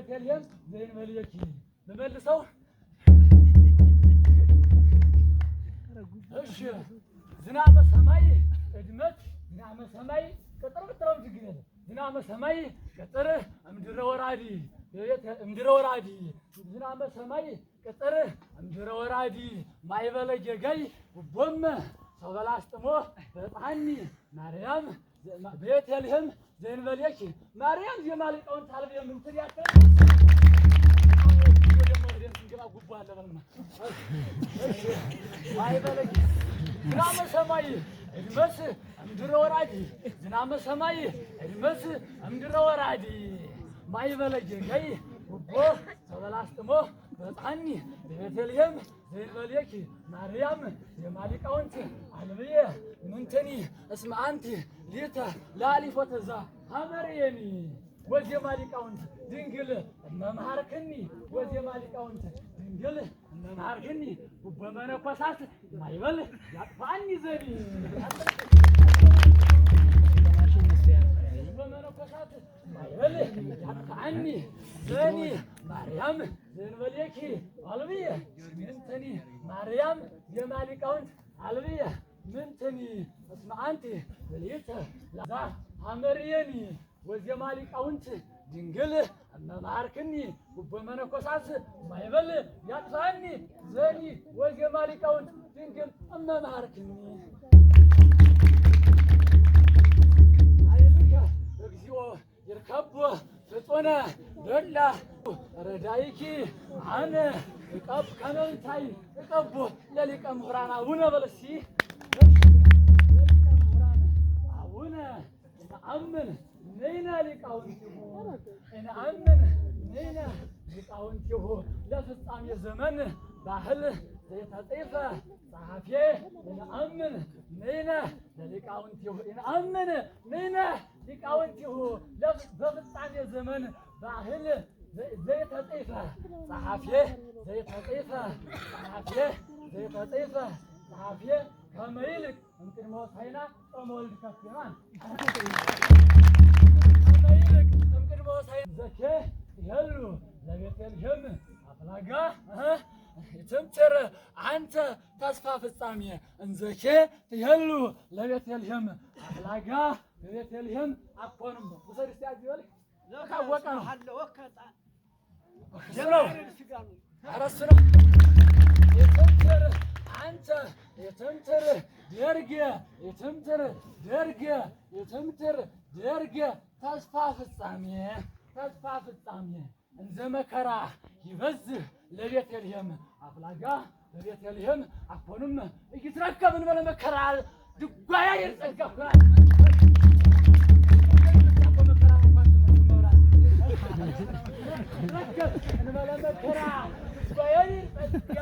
ለቤተልሔም ዘእንበሌኪ ልመልሰው። እሺ ዝናመ ሰማይ እድመት ዝናመ ሰማይ ቅጥር ብትለውም ችግር የለም። ዝናመ ሰማይ ቅጥር እምድረ ወራዲ እምድረ ወራዲ ዝናመ ሰማይ ቅጥር እምድረ ወራዲ ማይበለ ጌጋይ ጉቦመ ሰው በላስጥሞ በጣኒ ማርያም ቤተልሔም ዘእንበሌኪ ማርያም ዜማ ሊቃውንት አልብ የምንትል ያከለ ጉቦ አለ በልና ማይበለ ዝናመ ሰማይ እድመት እምድረ ወራዲ ዝናመ ሰማይ እድመት እምድረ ወራዲ ማይበለ ጌጋይ ጉቦ ሰው በላስጥሞ በጣኒ ቤተልሔም ዘእንበሌኪ ማርያም ዜማ ሊቃውንት አልብየ ምንትኒ እስመ አንቲ ሊተ ለአሊፎተ ዘሐመርየኒ ወዜማ ሊቃውንት ድንግል እመምሃርክኒ ወዜማ ሊቃውንት ድንግል እመምሃርክኒ ጉቦ መነኮሳት ማይበል ያጥፋኒ ዘኒ ጉቦ መነኮሳት ማይበል ያጥፋኒ ዘኒ ማርያም ዘእንበሌኪ አልብየ ምንትኒ ማርያም ዜማ ሊቃውንት አልብየ ምንትኒ እስመ አንቲ ሊተ ለሐመርየኒ ወዜማ ሊቃውንት ድንግል እመምሃርክኒ ጉቦ መነኮሳት ማይበል ያጥፋኒ ዘኒ ወዜማ ሊቃውንት ድንግል እመምሃርክኒ አይልከ እግዚኦ ይርከቦ ፍጡነ ደላ ረዳይኪ አነ እቀብ ከመንታይ እቀቦ ለሊቀ ምሁራን አቡነ በለሲ ለሊቀ ምሁራን አቡነ ነአምን ነይነ ሊቃውንቲሁ ነአምን ነይነ ሊቃውንቲሁ ለፍጻሜ ዘመን ባህል ዘይተጽፈ ጸሐፌ ነአምን ነይነ ለሊቃውንቲሁ ነአምን ነይነ ሊቃውንቲሁ በፍጻሜ ዘመን ባህል ዘይተጽፈ ጸሐፌ ዘይተጽፈ ጸሐፌ ዘይተጽፈ ጸሐፌ ከመ ይልቅ እምቅድመ ሆሳዕና ጾመ ወልድ ከፍዮን ከመ ይልቅ እምቅድመ ሆሳዕና ዘኬ ይሄሉ ለቤተልሔም አፍላጋ ትምትር አንተ ተስፋ ፍጻሜ እንዘኬ ትሄሉ ለቤተልሔም አፍላጋ በቤተልሔም አኮንም ውሰድ እስቲ አጅበል ካወቀ ነው አረስ ነው የትምትር አንተ የትምትር ደርጌ የትምትር ደርጌ የትምትር ደርጌ ተስፋ ፍጻሜ እንዘ መከራ ይበዝህ ለቤተልሔም አፍላጋ በቤተልሔም አኮንም እይትረከብ እንበለ መከራ ድጓያ ይርጸጋኩናል ረከብ እንበለ መከራ ድጓያ ይርጸጋ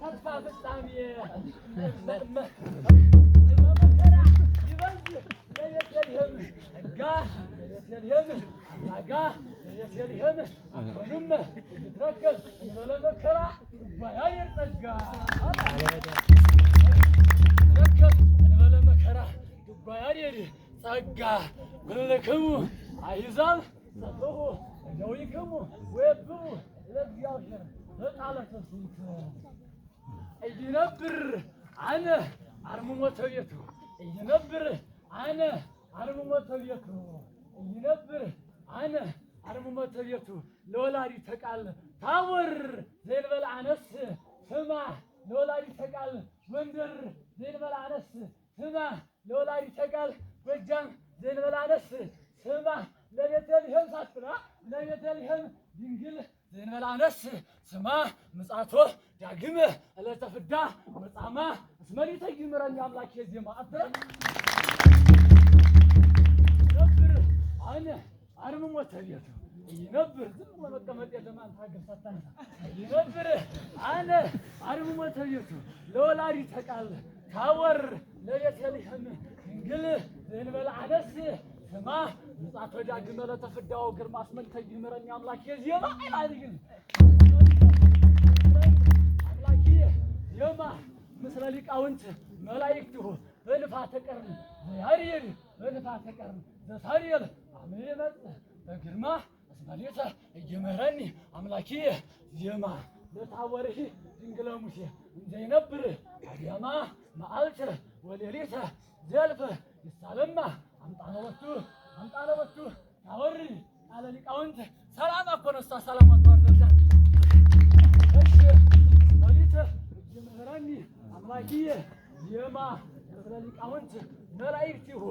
ተስፋ ፍጻሜ መከራ ይበዝህ ለቤተልሔም ሕጋ ለቤተልሔም አፍላጋ ለቤተልሔም አኮንም ይትረከብ እንበለ መከራ ድጓያ ይርጸጋ ረከብ እንበለ መከራ ድጓያ ይርጸጋ ኩልክሙ አሕዛብ ሰብሑ እደዊክሙ ወየብቡ ለእግዚአብሔር በቃለ ተስብእቱ እይነብር አነ አርምሞተ ቤቱ እይነብር አነ አርምሞተ ቤቱ እይነብር አነ አርምሞተ ቤቱ ለወላዲተ ቃል ታቦር ዘእንበለ አነስ ስማ ለወላዲተ ቃል ጎንደር ዘእንበለ አነስ ስማ ለወላዲተ ቃል ጎጃም ዘእንበለ አነስ ስማ ለቤተልሔም ሳትላ ለቤተልሔም ድንግል ዘእንበለ አነስ ስማ ምጽአቶ ዳግመ ዕለተ ፍዳ መጻማ እስመ ሊተይምረኒ አምላኬ ዜማ አትረ ይነብር አነ አርምሞተ ቤቱ ይነብር ዝም ብሎ መቀመጥ የለም አንተ ሀገር ሳታነሳ ይነብር አነ አርምሞተ ቤቱ ለወላዲተ ቃል ታቦር ለቤተልሔም ድንግል ዘእንበለ አነስ ስማ ምጽአቶ ዳግመ ዕለተ ፍዳ ግርማ እስመ ሊተይምረኒ አምላኬ ዜማ አይላልግም አምላኬ ዜማ ምስለ ሊቃ ሊቃውንት መላእክቲሁ በልፋተ ቀርን ዘያርየድ በልፋተ ቀርን ዘሳርየል አሜመጽ በግርማ እስመሌተ እየመረኒ አምላኪየ ዜማ ለታወርህ ድንግለ ሙሴ እንዘይነብር አድያማ መዓልተ ወሌሊተ ዘልፈ ይሳለማ አምጣነ ወቱ ታወርድ ቃለ ሊቃውንት ሰላም አኮነሳ ሰላም አተወርደሻ እሺ እስመሌተ እየመረኒ አምላኪየ ዜማ ሊቃውንት መላእክቲሁ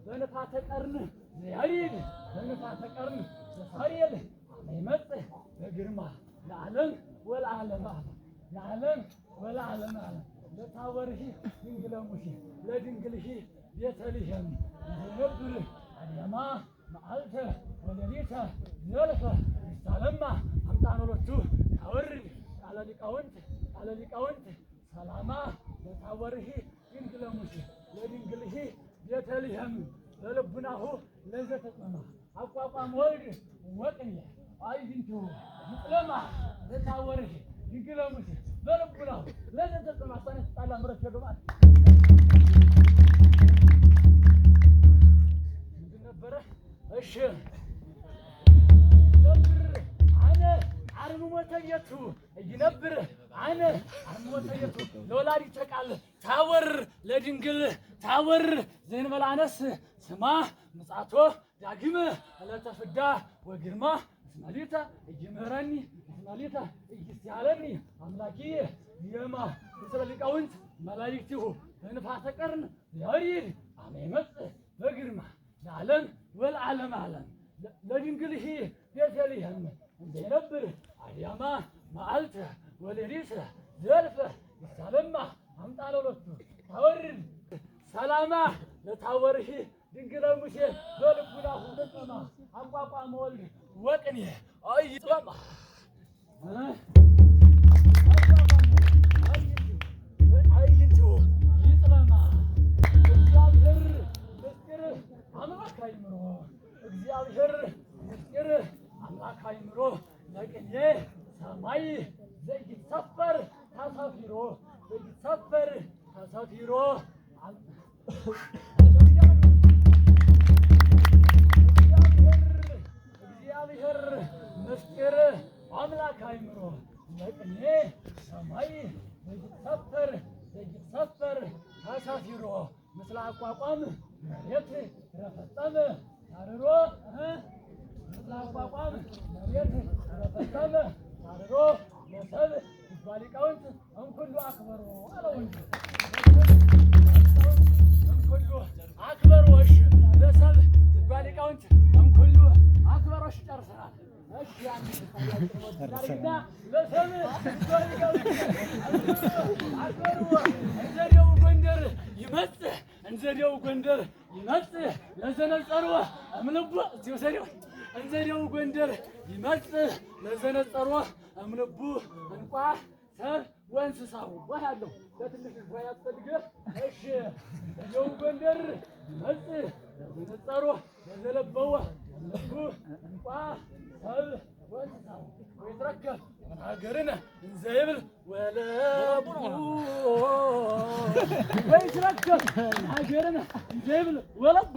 በልፋተ ቀርን ዘያርየድ በልፋተ ቀርን ዘሳርየል አሜመጽ በግርማ ለዓለም ወለዓለመ ለዓለም ወለዓለመ ለታወርህ ድንግለ ሙሴ ለድንግልህ ቤተልሔም እንዘይነብር አድያማ መዓልተ ወሌሊተ ዘልፈ ይሳለማ አምጣነ ሎቱ ታወርድ ቃለ ሊቃውንት ሰላማ ለታወርህ ድንግለ ሙሴ ለድንግልህ ቤተልሔም በልቡናሁ ለዘተጠማ አቋቋም ወልድ ወቅንየ አይንቱ ይጥለማ ለታወርህ ድንግለ ሙሴ በልቡናሁ ለዘተጠማ ሳነት ጣላ ምረት ይደማል ምንድን ነበረ? እሺ ነብር አነ አርሞተየቱ ይነብር አነ አርሞተየቱ ለወላዲተ ቃል ታወር ለድንግል ታወር ዘእንበለ አነስ ስማ ምጽአቶ ዳግመ ዕለተ ፍዳ ወግርማ እስመሌተ እይምህረኒ እስመሌተ እይስያለኒ አምላኪየ ዜማ ምስለ ሊቃውንት መላእክቲሁ በንፋተ ቀርን ዘያርየድ አሜመጽ በግርማ ለዓለም ወለዓለመ ዓለም ለድንግልህ ቤተልሔም እንዘይነብር አድያማ መዓልተ ወሌሊተ ዘልፈ ይሳለማ አምጣነ ሎቱ ታወርድ ሰላማ ለታወርህ ድንግለ ሙሴ በልቡናሁ ተጠማ አቋቋመ ወልድ ወቅንየ አይጥለማ አይንቱ ይጥለማ እግዚአብሔር ምስጢር አምላክ አይምሮ እግዚአብሔር ምስጢር አምላክ አይምሮ ለቅኔ ሰማይ ዘይሰፈር ተሰፊሮ ዘይሰፈር ተሰፊሮ እግዚአብሔር ምስጢር አምላክ አይምሮ ለቅኔ ሰማይ ዘይሰፈር ተሰፊሮ ምስለ አቋቋም መሬት ረፈጸመ ታርሮ ምስለ አቋቋም መሬት ረፈጸመ ታርሮ ለሰብ ሊቃውንት እንኩሉ አክበሮ አለው እንጂ እንኩሉ አክበሮሽ ለሰብ ሊቃውንት እንኩሉ አክበሮሽ ጨርሰናል። እሺ አንዴና ለሰብ ሊቃውንት አክበሮ እንዘዴው ጎንደር ይመጽእ እንዘዴው ጎንደር ይመጽእ ለዘነጸሮ እምልቦ እዚሁ ሰሪው እንዘዴው ጎንደር ይመጽእ ለዘነጸሮ እምልቡ እንቋ ሰብ ወእንስሳው ወሃለው ለትንሽ ጓያ ያስፈልገ እሺ እንዘዴው ጎንደር ይመጽእ ለዘነጸሮ ለዘለበው እምልቡ እንቋ ሰብ ወእንስሳው ወይትረከብ ሀገርነ እንዘይብል ወለቡ ወይትረከብ ሀገርነ እንዘይብል ወለቡ